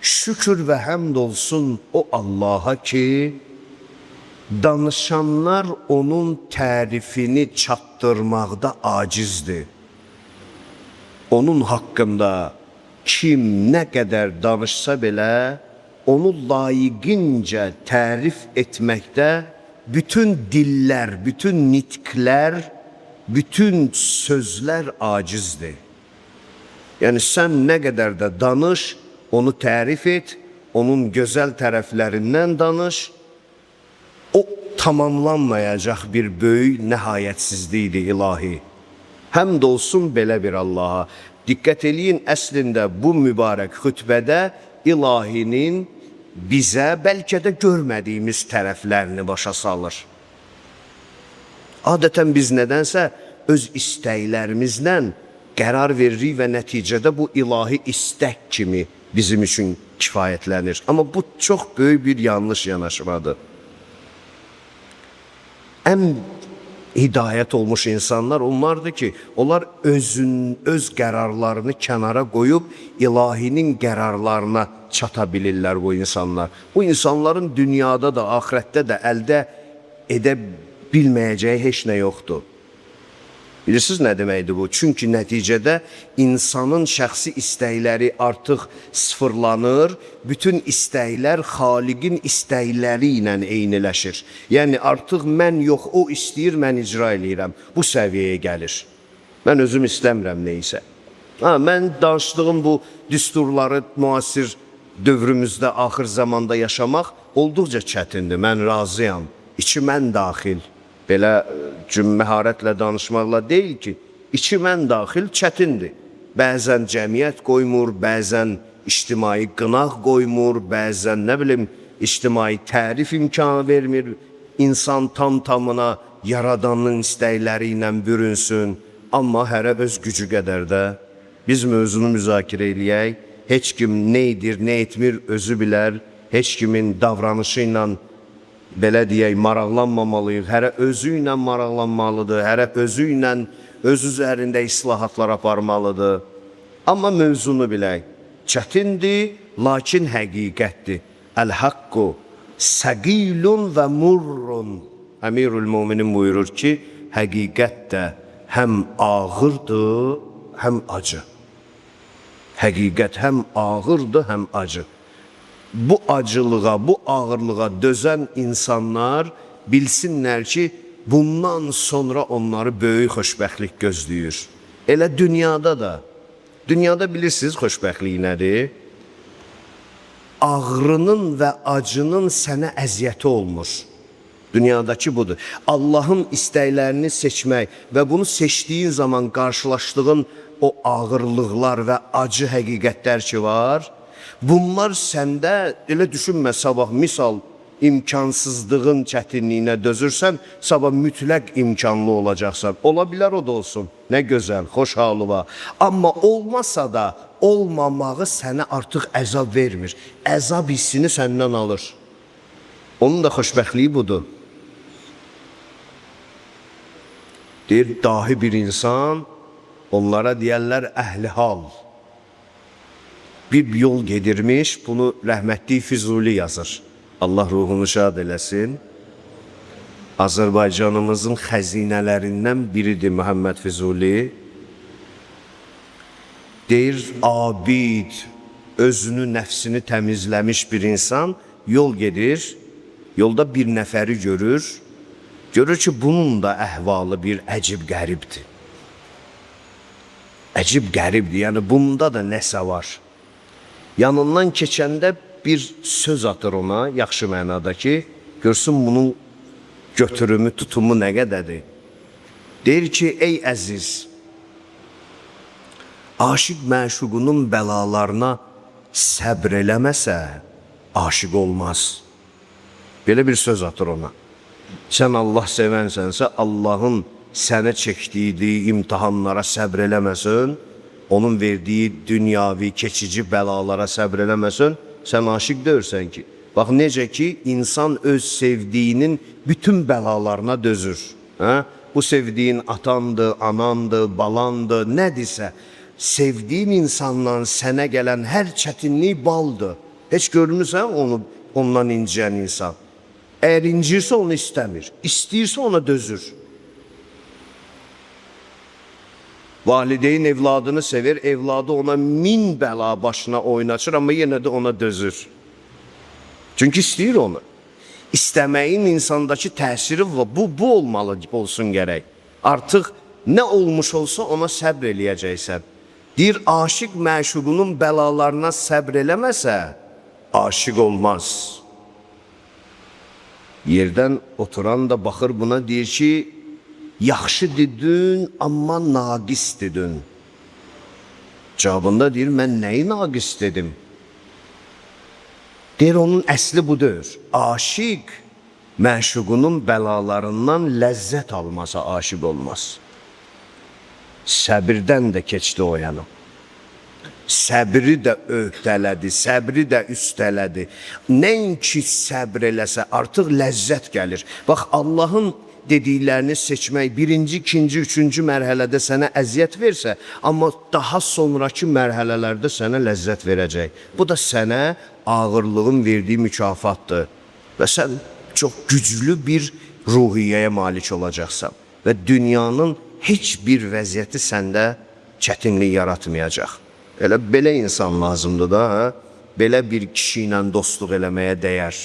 Şükür və həmd olsun o Allaha ki, danışanlar onun tərifini çatdırmaqda acizdir. Onun haqqında kim nə qədər danışsa belə, onu layiqincə tərif etməkdə bütün dillər, bütün nitqlər, bütün sözlər acizdir. Yəni sən nə qədər də danış, onu tərif et, onun gözəl tərəflərindən danış, o tamamlanmayacaq bir böyük nəhayətsizlikdir ilahi. Həmd olsun belə bir Allaha. Diqqət eləyin, əslində bu mübarək xütbədə ilahinin bizə bəlkə də görmədiyimiz tərəflərini başa salır. Adətən biz nədənsə öz istəklərimizlə qərar veririk və nəticədə bu ilahi istək kimi bizim üçün kifayətlənir. Amma bu çox böyük bir yanlış yanaşmadır. Ən hidayət olmuş insanlar onlardır ki, onlar öz qərarlarını kənara qoyub ilahinin qərarlarına çata bilirlər bu insanlar. Bu insanların dünyada da, axirətdə də əldə edə bilməyəcəyi heç nə yoxdur. Bilirsiniz nə deməkdir bu? Çünki nəticədə insanın şəxsi istəkləri artıq sıfırlanır, bütün istəklər xaliqin istəkləri ilə eyniləşir. Yəni artıq mən yox, o istəyir, mən icra eləyirəm. Bu səviyyəyə gəlir. Mən özüm istəmirəm neysə. Mən danışdığım bu düsturları müasir dövrümüzdə, axır zamanda yaşamaq olduqca çətindir. Mən razıyam. İçimən daxil. Belə məharətlə danışmaqla deyil ki, içimən daxil çətindir. Bəzən cəmiyyət qoymur, bəzən ictimai qınaq qoymur, bəzən nə bilim, ictimai tərif imkanı vermir. İnsan tam-tamına yaradanın istəkləri ilə bürünsün. Amma hərə öz gücü qədər də biz mövzunu müzakirə eləyək. Heç kim nə edir, nə etmir özü bilər. Heç kimin davranışı ilə belə deyək, maraqlanmamalıyıq. Hərə özü ilə maraqlanmalıdır, hərə özü ilə öz üzərində islahatlar aparmalıdır. Amma mövzunu bilək, çətindir, lakin həqiqətdir. Əl-haqqu səqilun və murrun. Əmirül Müminin buyurur ki, həqiqət də həm ağırdır, həm acı. Həqiqət həm ağırdır, həm acı. Bu acılığa, bu ağırlığa dözən insanlar bilsinlər ki, bundan sonra onları böyük xoşbəxtlik gözləyir. Elə dünyada da. Dünyada bilirsiniz xoşbəxtlik nədir? Ağrının və acının sənə əziyyəti olmur. Dünyadakı budur. Allahın istəklərini seçmək və bunu seçdiyin zaman qarşılaşdığın o ağırlıqlar və acı həqiqətlər ki var, bunlar səndə, elə düşünmə, sabah misal imkansızlığın çətinliyinə dözürsən, sabah mütləq imkanlı olacaqsan. Ola bilər o da olsun. Nə gözəl, xoş halı var. Amma olmasa da olmamağı sənə artıq əzab vermir. Əzab hissini səndən alır. Onun da xoşbəxtliyi budur. Deyir, dahi bir insan, onlara deyərlər əhli hal. Bir yol gedirmiş, bunu rəhmətli Füzuli yazır. Allah ruhunu şad eləsin. Azərbaycanımızın xəzinələrindən biridir Muhammed Füzuli. Deyir, abid, özünü, nəfsini təmizləmiş bir insan yol gedir, yolda bir nəfəri görür. Görür ki, bunun da əhvalı bir əcib qəribdir. Əcib qəribdir, yəni bunda da nəsə var. Yanından keçəndə bir söz atır ona, yaxşı mənada ki, görsün bunun götürümü, tutumu nə qədədir. Deyir ki, ey əziz, aşiq məşuqunun bəlalarına səbr eləməsə, aşiq olmaz. Belə bir söz atır ona. Sən Allah sevənsənsə, Allahın sənə çəkdiyi imtihanlara səbr eləməsin, onun verdiyi dünyavi, keçici bəlalara səbr eləməsin, sən aşiq deyirsən ki, bax necə ki, insan öz sevdiyinin bütün bəlalarına dözür. Bu sevdiyin atandır, anandır, balandır, nədirsə, sevdiyin insandan sənə gələn hər çətinlik baldır. Heç görmüsən ondan inciyən insan. Əgər incirsə onu istəmir, istəyirsə ona dözür. Valideyn evladını sever, evladı ona min bəla başına oynaçır, amma yenə də ona dözür. Çünki istəyir onu. İstəməyin insandakı təsiri bu olmalı olsun gərək. Artıq nə olmuş olsa ona səbr eləyəcəksən. Deyir, aşiq məşuqunun bəlalarına səbr eləməsə, aşiq olmaz. Yerdən oturan da baxır buna, deyir ki, yaxşı dedin, amma naqis dedin. Cavabında deyir, mən nəyi naqis dedim? Deyir, onun əsli budur. Aşiq məşuqunun bəlalarından ləzzət almasa aşiq olmaz. Səbirdən də keçdi o yana. Səbri də öhdələdi, səbri də üstələdi. Nəinki səbr eləsə artıq ləzzət gəlir. Bax, Allahın dediklərini seçmək birinci, ikinci, üçüncü mərhələdə sənə əziyyət versə, amma daha sonraki mərhələlərdə sənə ləzzət verəcək. Bu da sənə ağırlığın verdiyi mükafatdır. Və sən çox güclü bir ruhiyyəyə malik olacaqsan. Və dünyanın heç bir vəziyyəti səndə çətinlik yaratmayacaq. Elə belə insan lazımdır da, belə bir kişi ilə dostluq eləməyə dəyər.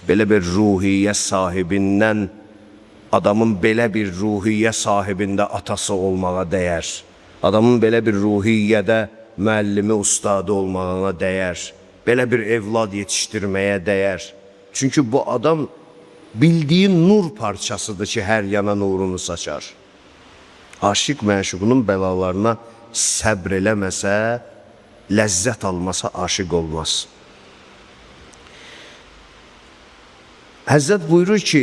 Belə bir ruhiyyə sahibindən, adamın belə bir ruhiyyə sahibində atası olmağa dəyər. Adamın belə bir ruhiyyədə müəllimi, ustadı olmağına dəyər. Belə bir evlad yetişdirməyə dəyər. Çünki bu adam bildiyi nur parçasıdır ki, hər yana nurunu saçar. Aşiq məşuqunun bəlalarına səbr eləməsə, ləzzət almasa aşiq olmaz. Həzrət buyurur ki,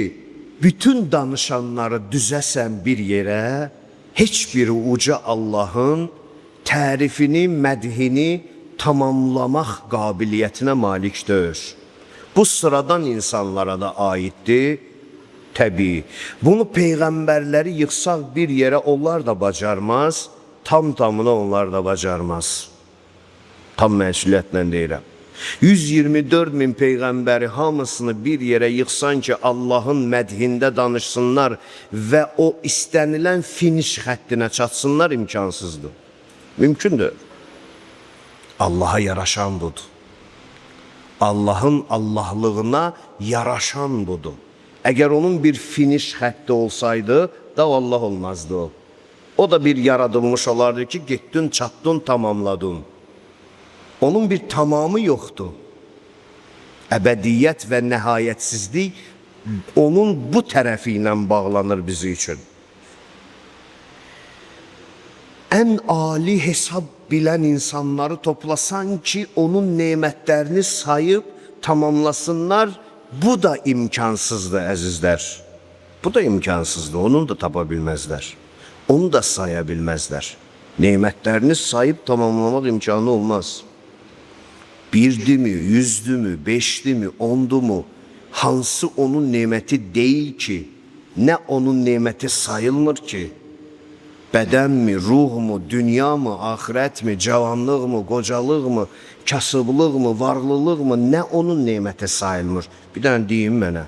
bütün danışanları düzəsən bir yerə, heç biri uca Allahın tərifini, mədhini tamamlamaq qabiliyyətinə malik deyil. Bu sıradan insanlara da aiddir, təbii. Bunu peyğəmbərləri yıxsaq bir yerə onlar da bacarmaz, tam-tamına onlar da bacarmaz. Tam məsuliyyətlə deyirəm. 124 min peyğəmbəri hamısını bir yerə yıxsan ki, Allahın mədhində danışsınlar və o istənilən finiş xəttinə çatsınlar, imkansızdır. Mümkündür. Allaha yaraşan budur. Allahın Allahlığına yaraşan budur. Əgər onun bir finiş xətti olsaydı, da Allah olmazdı o. O da bir yaradılmış olardı ki, getdin, çatdın, tamamladın. Onun bir tamamı yoxdur. Əbədiyyət və nəhayətsizlik onun bu tərəfi ilə bağlanır bizi üçün. Ən ali hesab bilən insanları toplasan ki, onun nemətlərini sayıb tamamlasınlar, bu da imkansızdır əzizlər. Bu da imkansızdır, onu da tapa bilməzlər. Onu da saya bilməzlər. Nemətlərini sayıb tamamlamaq imkanı olmaz. Birdi mi, yüzdü mü, beşdi mi, ondu mu? Hansı onun neməti deyil ki, nə onun neməti sayılmır ki? Bədən mi, ruh mu, dünya mı, axirət mi, cavanlıq mı, qocalıq mı, kasıblıq mı, varlılıq mı, nə onun neməti sayılmır? Bir dənə deyim mənə.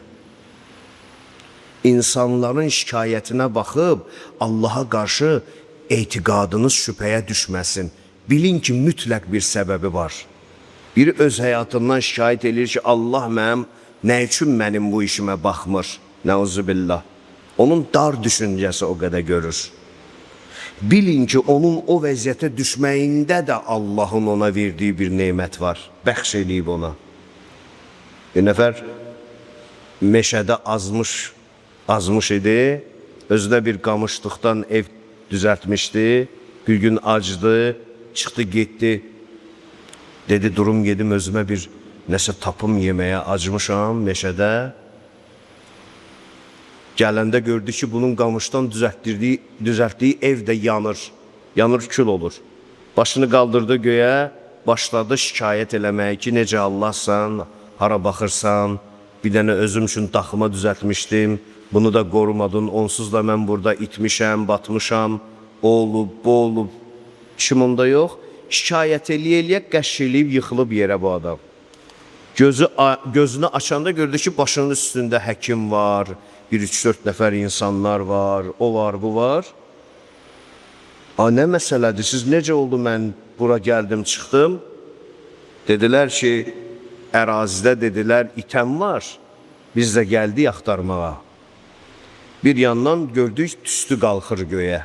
İnsanların şikayətinə baxıb Allaha qarşı etiqadınız şübhəyə düşməsin. Bilin ki, mütləq bir səbəbi var. Biri öz həyatından şikayət edir ki, Allah mənim, nə üçün mənim bu işimə baxmır? Nəuzubillah. Onun dar düşüncəsi o qədər görür. Bilin ki, onun o vəziyyətə düşməyində də Allahın ona verdiyi bir neymət var. Bəxş edib ona. Bir nəfər meşədə azmış idi. Özünə bir qamışlıqdan ev düzəltmişdi. Bir gün acdı, çıxdı, getdi. Dedi, durum gedim özümə bir nəsə tapım yeməyə, acmışam meşədə. Gələndə gördü ki, bunun qamışdan düzəltdiyi ev də yanır. Yanır, kül olur. Başını qaldırdı göyə, başladı şikayət eləməyə ki, necə Allahsan, hara baxırsan, bir dənə özüm üçün taxıma düzəltmişdim, bunu da qorumadın, onsuz da mən burada itmişəm, batmışam, o olub, bu olub. İşim onda yox. Şikayət eləyə-eləyə qəşş eləyib, yıxılıb yerə bu adam. Gözünü açanda gördü ki, başının üstündə həkim var, bir 3-4 nəfər insanlar var, o var, bu var. Nə məsələdir, siz necə oldu mən bura gəldim, çıxdım? Dedilər ki, ərazidə dedilər, itəm var, biz də gəldik axtarmağa. Bir yandan gördük, tüstü qalxır göyə.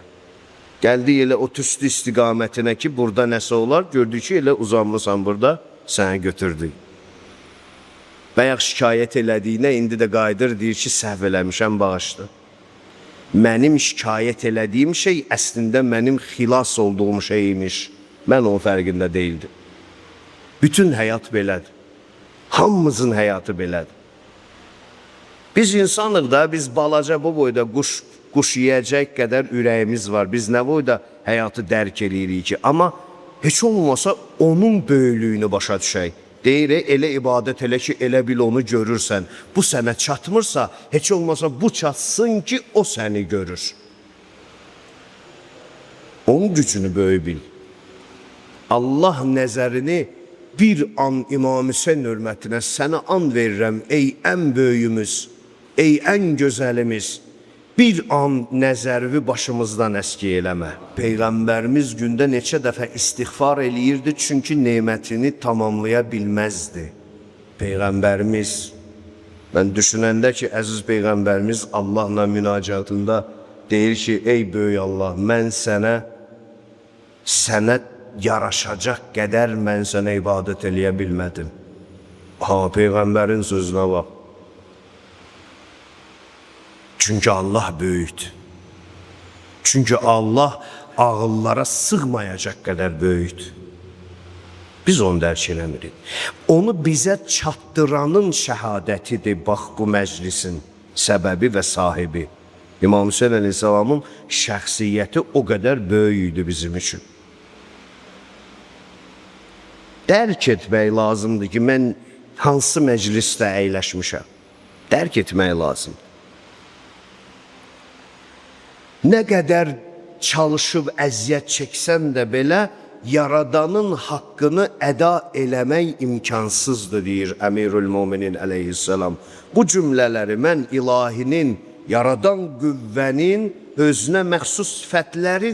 Gəldik elə o tüstü istiqamətinə ki, burada nəsə olar, gördük ki, elə uzanmısan burada, səni götürdük. Bayaq şikayət elədiyinə indi də qayıdır, deyir ki, səhv eləmişəm, bağışdır. Mənim şikayət elədiyim şey əslində mənim xilas olduğum şey imiş. Mən onun fərqində deyildim. Bütün həyat belədir. Hamımızın həyatı belədir. Biz insanıq da, biz balaca bu boyda quş yiyəcək qədər ürəyimiz var. Biz nə boyda həyatı dərk eləyirik ki, amma heç olmasa onun böyüklüyünü başa düşək. Deyir, elə ibadət elə ki, elə bil onu görürsən. Bu sənə çatmırsa, heç olmasa bu çatsın ki, o səni görür. Onun gücünü böyük bil. Allah nəzərini bir an İmam Hüseyin hörmətinə sənə and verirəm, ey ən böyüyümüz, ey ən gözəlimiz, bir an nəzərvi başımızdan əski eləmə. Peyğəmbərimiz gündə neçə dəfə istiğfar eləyirdi, çünki nemətini tamamlaya bilməzdi. Peyğəmbərimiz, mən düşünəndə ki, əziz Peyğəmbərimiz Allahla münacatında deyir ki, ey böyük Allah, mən sənə yaraşacaq qədər mən sənə ibadət eləyə bilmədim. Peyğəmbərin sözünə bax. Çünki Allah böyükdür. Çünki Allah ağıllara sığmayacaq qədər böyükdür. Biz onu dərk eləmirik. Onu bizə çatdıranın şəhadətidir, bax bu məclisin səbəbi və sahibi. İmam Hüseyin əleyhissalamın şəxsiyyəti o qədər böyük idi bizim üçün. Dərk etmək lazımdır ki, mən hansı məclisdə əyləşmişəm. Dərk etmək lazımdır. Nə qədər çalışıb əziyyət çəksəm də belə, Yaradanın haqqını əda eləmək imkansızdır, deyir Əmirül-Müminin əleyhissalam. Bu cümlələri mən ilahinin, yaradan qüvvənin özünə məxsus sifətləri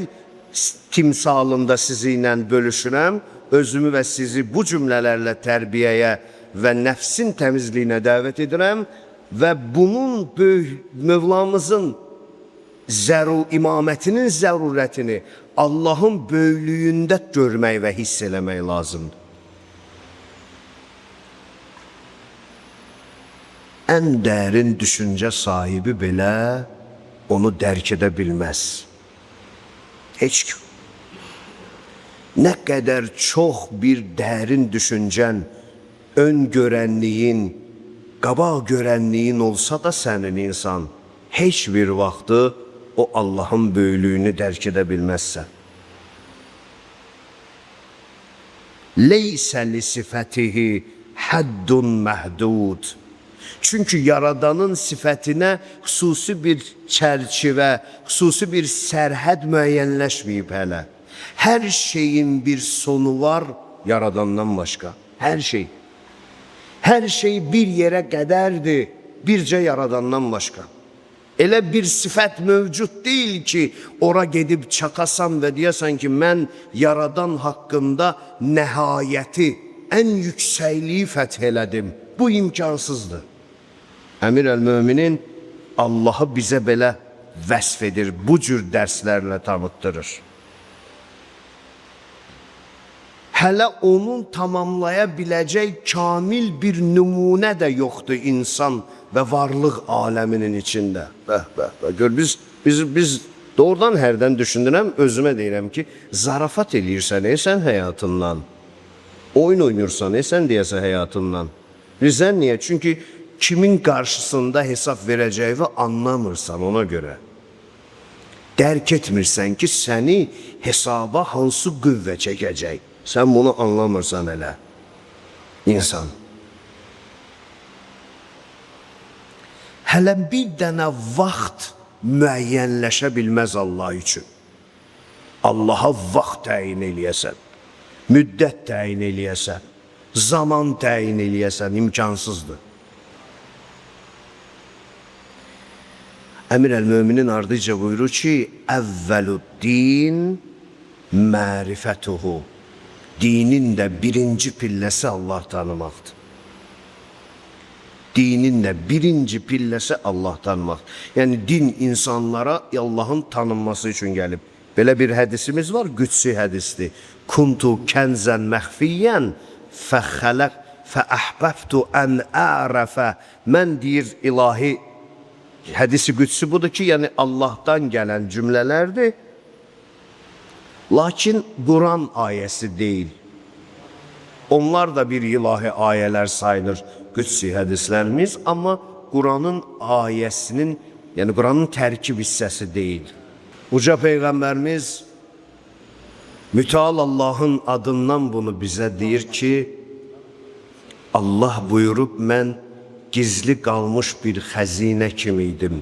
timsalında sizinlə bölüşürəm. Özümü və sizi bu cümlələrlə tərbiyəyə və nəfsin təmizliyinə dəvət edirəm və bunun böyük Mövlamızın imamətinin zərurətini Allahın böyüklüyündə görmək və hiss eləmək lazımdır. Ən dərin düşüncə sahibi belə onu dərk edə bilməz. Heç kim. Nə qədər çox bir dərin düşüncən, ön görənliyin, qabaq görənliyin olsa da sənin insan, heç bir vaxtı o Allahın böyüklüyünü dərk edə bilməzsən. Leysə li sifətihi həddun məhdud. Çünki Yaradanın sifətinə xüsusi bir çərçivə, xüsusi bir sərhəd müəyyənləşməyib hələ. Hər şeyin bir sonu var Yaradandan başqa. Hər şey. Hər şey bir yerə qədərdir, bircə Yaradandan başqa. Elə bir sifət mövcud deyil ki, ora gedib çatasan və deyəsən ki, mən Yaradan haqqında nəhayəti, ən yüksəkliyi fəth elədim. Bu imkansızdır. Əmir-əl-Möminin Allahı bizə belə vəsf edir, bu cür dərslərlə tanıtdırır. Hələ onun tamamlaya biləcək kamil bir nümunə də yoxdur insan və varlıq aləminin içində. Gör, biz doğrudan hərdən düşündürəm, özümə deyirəm ki, zarafat eləyirsən, sən həyatından. Oyun oynayırsan, sən deyəsən həyatından. Bilirsən niyə? Çünki kimin qarşısında hesab verəcəyi anlamırsan ona görə. Dərk etmirsən ki, səni hesaba hansı qüvvə çəkəcək. Sən bunu anlamırsan elə. İnsan. Hələ bir dənə vaxt müəyyənləşə bilməz Allah üçün. Allaha vaxt təyin eləyəsən, müddət təyin eləyəsən. zaman təyin eləyəsən, imkansızdır. Əmir əl-Möminin ardıca buyurur ki, əvvəluddin mərifətuhu. Dinin də birinci pilləsi Allah tanımaqdır. Dinin də birinci pilləsi Allah tanımaq. Yəni din insanlara Allahın tanınması üçün gəlib. Belə bir hədisimiz var, qüdsi hədisdir. Kuntu kənzən məxfiyyən fəxələq fəəhbəbtu ən ərəfə. Mən deyir ilahi hədisi qüdsi budur ki, yəni Allahdan gələn cümlələrdir. Lakin Quran ayəsi deyil. Onlar da bir ilahi ayələr sayılır, qüdsi hədislərimiz, amma Quranın ayəsinin, yəni Quranın tərkib hissəsi deyil. Uca Peyğəmbərimiz mütəal Allahın adından bunu bizə deyir ki, Allah buyurub, mən gizli qalmış bir xəzinə kimiydim.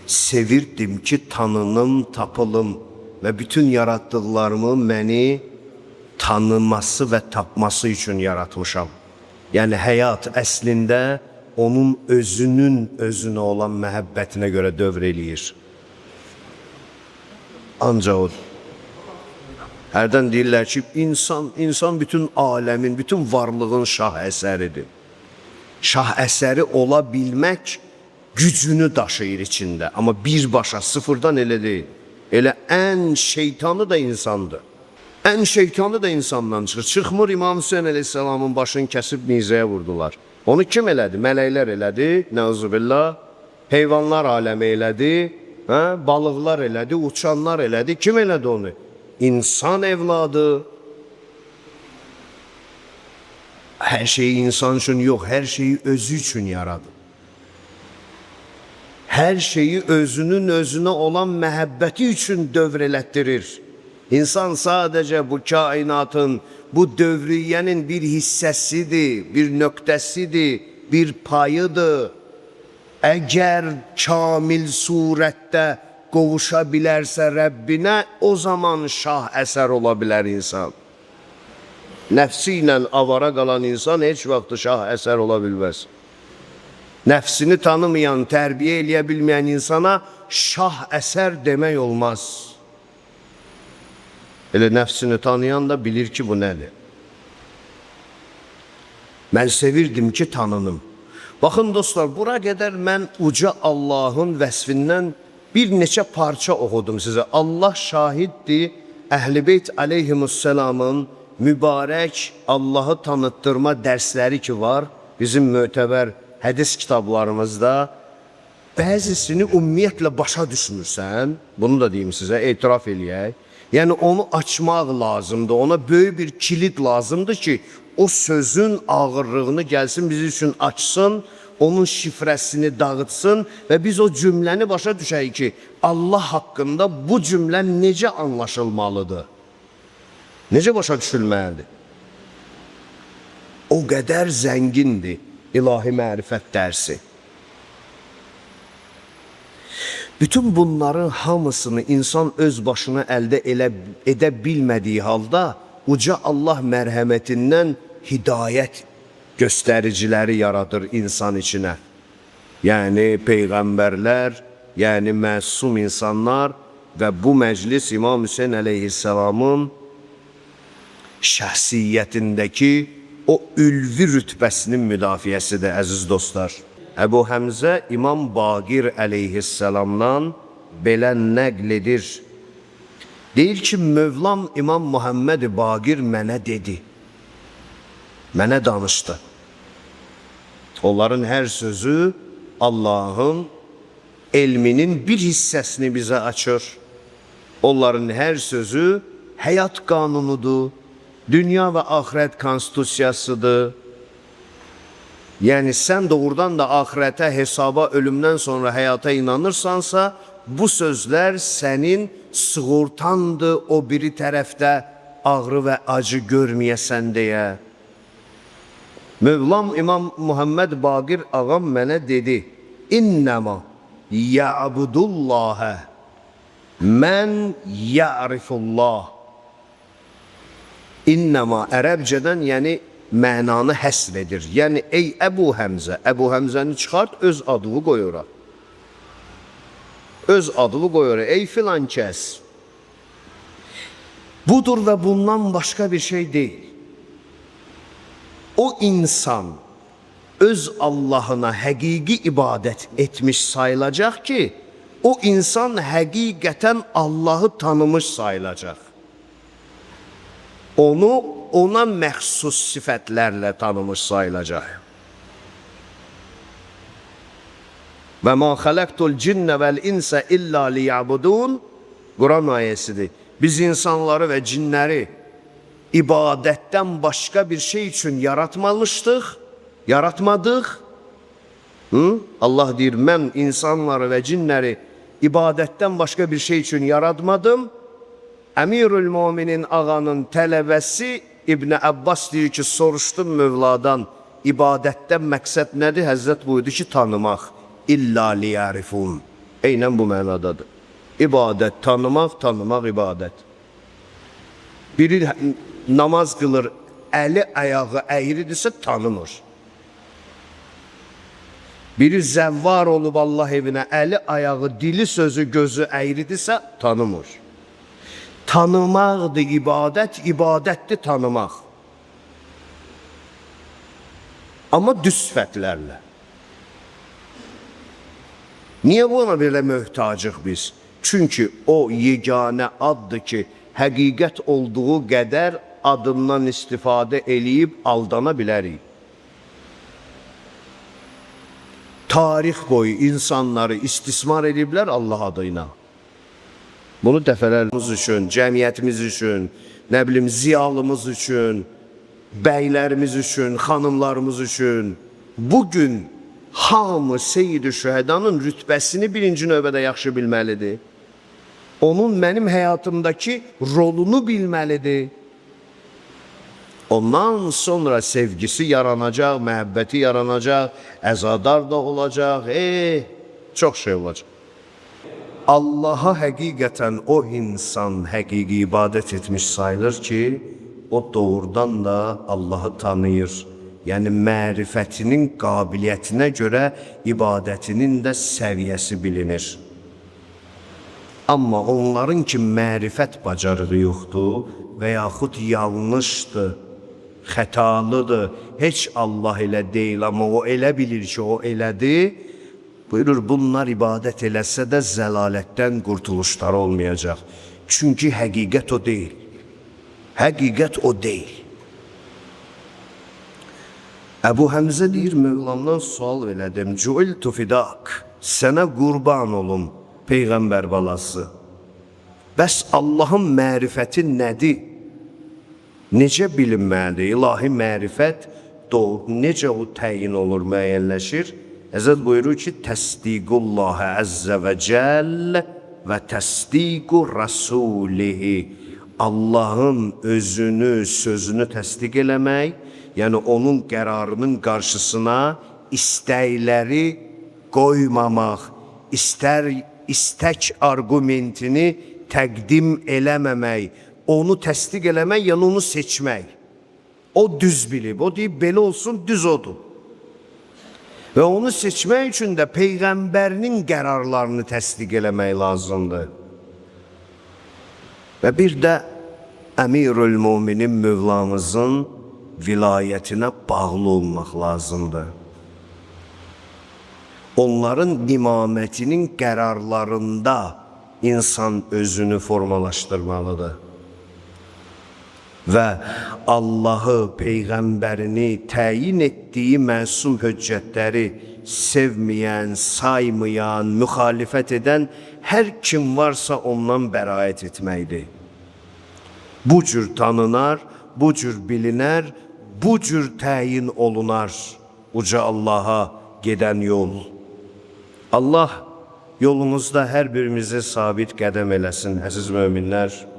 Sevirdim ki, tanınım, tapılım və bütün yaratdıqlarımı məni tanıması və tapması üçün yaratmışam. Yəni həyat əslində onun özünün özünə olan məhəbbətinə görə dövr eləyir. Ancaq o, hərdən deyirlər ki, insan bütün aləmin, bütün varlığın şah əsəridir. Şah əsəri ola bilmək gücünü daşıyır içində. Amma birbaşa, sıfırdan elə deyil. Elə ən şeytanı da insandır. Ən şeytanı da insandan çıxır. Çıxmır İmam Hüseyin əleyhissalamın başını kəsib nizəyə vurdular. Onu kim elədi? Mələklər elədi, nəuzubillah. Heyvanlar aləmi elədi, balıqlar elədi, uçanlar elədi. Kim elədi onu? İnsan evladı. Hər şeyi insan üçün yox, hər şeyi özü üçün yaradı. Hər şeyi özünün özünə olan məhəbbəti üçün dövr elətdirir. İnsan sadəcə bu kainatın, bu dövriyyənin bir hissəsidir, bir nöqtəsidir, bir payıdır. Əgər kamil surətdə qovuşa bilərsə Rəbbinə, o zaman şah əsər ola bilər insan. Nəfsi ilə avara qalan insan heç vaxt şah əsər ola bilməz. Nəfsini tanımayan, tərbiyə eləyə bilməyən insana şah əsər demək olmaz. Elə nəfsini tanıyan da bilir ki, bu nədir? Mən sevirdim ki, tanınım. Baxın dostlar, bura qədər mən uca Allahın vəsfindən bir neçə parça oxudum sizə. Allah şahiddir, Əhl-i Beyt aleyhimussalamın mübarək Allahı tanıttırma dərsləri ki var, bizim mötəbər hədis kitablarımızda, bəzisini ümumiyyətlə başa düşmürsən, bunu da deyim sizə, etiraf eləyək. Yəni onu açmaq lazımdır, ona böyük bir kilit lazımdır ki, o sözün ağırlığını gəlsin, bizim üçün açsın, onun şifrəsini dağıtsın və biz o cümləni başa düşək ki, Allah haqqında bu cümlə necə anlaşılmalıdır? Necə başa düşülməlidir? O qədər zəngindir ilahi mərifət dərsi. Bütün bunların hamısını insan öz başına əldə edə bilmədiyi halda uca Allah mərhəmətindən hidayət göstəriciləri yaradır insan içinə. Yəni peyğəmbərlər, yəni məsum insanlar və bu məclis İmam Hüseyin əleyhissalamın şəxsiyyətindəki o ülvi rütbəsinin müdafiəsidir, əziz dostlar. Əbu Həmzə İmam Baqir əleyhissalamdan belə nəql edir. Deyir ki, Mövlam İmam Muhammed Baqir mənə dedi, mənə danışdı. Onların hər sözü Allahın elminin bir hissəsini bizə açır. Onların hər sözü həyat qanunudur, dünya və axirət konstitusiyasıdır. Yəni sən doğrudan da axirətə, hesaba, ölümdən sonra həyata inanırsansa, bu sözlər sənin sığortandır o biri tərəfdə ağrı və acı görməyəsən deyə. Mövlam İmam Muhammed Baqir ağam mənə dedi, İnnəma ya'budullahə mən ya'rifullah. İnnəma ərəbcədən, yəni mənanı həsr edir. Yəni, ey Əbu Həmzə, Əbu Həmzəni çıxart, öz adını qoy ora. Öz adını qoy ora, ey filan kəs. Budur və bundan başqa bir şey deyil. O insan öz Allahına həqiqi ibadət etmiş sayılacaq ki, o insan həqiqətən Allahı tanımış sayılacaq. Onu ona məxsus sifətlərlə tanımış sayılacaq. Və mə xələqtul cinnə vəl-insə illə liyəbudun Quran ayəsidir. Biz insanları və cinləri ibadətdən başqa bir şey üçün yaratmadıq. Allah deyir, mən insanları və cinləri ibadətdən başqa bir şey üçün yaratmadım. Əmirül Müminin ağanın tələbəsi İbn Abbas deyir ki, soruşdum Mövladan, ibadətdən məqsəd nədir? Həzrət buyurdu ki, tanımaq. İlla liyərifun. Eynən bu mənadadır. İbadət, tanımaq ibadət. Biri namaz qılır, əli ayağı əyridirsə tanınır. Biri zəvvar olub Allah evinə, əli ayağı, dili sözü, gözü əyridirsə tanımır. Tanımaqdır ibadət, ibadətdir tanımaq. Amma düz sifətlərlə. Niyə buna belə möhtacıq biz? Çünki o yeganə addır ki, həqiqət olduğu qədər adından istifadə eləyib aldana bilərik. Tarix boyu insanları istismar ediblər Allah adıyla. Bunu dəfələrimiz üçün, cəmiyyətimiz üçün, nə bilim, ziyalımız üçün, bəylərimiz üçün, xanımlarımız üçün. Bugün hamı Seyyid-i Şühədanın rütbəsini birinci növbədə yaxşı bilməlidir. Onun mənim həyatımdakı rolunu bilməlidir. Ondan sonra sevgisi yaranacaq, məhəbbəti yaranacaq, əzadar da olacaq, çox şey olacaq. Allaha həqiqətən o insan həqiqi ibadət etmiş sayılır ki, o doğrudan da Allahı tanıyır. Yəni, mərifətinin qabiliyyətinə görə ibadətinin də səviyyəsi bilinir. Amma onların ki, mərifət bacarığı yoxdur və yaxud yanlışdır, xətalıdır, heç Allah elə deyil, amma o elə bilir ki, o elədir. Buyurur, bunlar ibadət eləsə də zəlalətdən qurtuluşları olmayacaq. Çünki həqiqət o deyil. Həqiqət o deyil. Əbu Həmzə deyir, Mövlamdan sual elədim. Cuiltu fidak, sənə qurban olum, Peyğəmbər balası. Bəs Allahın mərifəti nədir? Necə bilinməlidir? İlahi mərifət necə o təyin olur, müəyyənləşir? Həzrət buyurur ki, təsdiqullahi əzzə və cəll və təsdiqu rasulihi. Allahın özünü, sözünü təsdiq eləmək, yəni onun qərarının qarşısına istəkləri qoymamaq, istək argumentini təqdim eləməmək, onu təsdiq eləmək, yəni onu seçmək. O düz bilib, o deyib, belə olsun, düz odur. Və onu seçmək üçün də Peyğəmbərinin qərarlarını təsdiq eləmək lazımdır. Və bir də Əmirül Müminin Mövlamızın vilayətinə bağlı olmaq lazımdır. Onların imamətinin qərarlarında insan özünü formalaşdırmalıdır. Və Allahı, Peyğəmbərini təyin etdiyi məsum höccətləri sevməyən, saymayan, müxalifət edən hər kim varsa ondan bəraət etməkdir. Bu cür tanınar, bu cür bilinər, bu cür təyin olunar uca Allaha gedən yol. Allah yolunuzda hər birimizi sabit qədəm eləsin, əziz möminlər.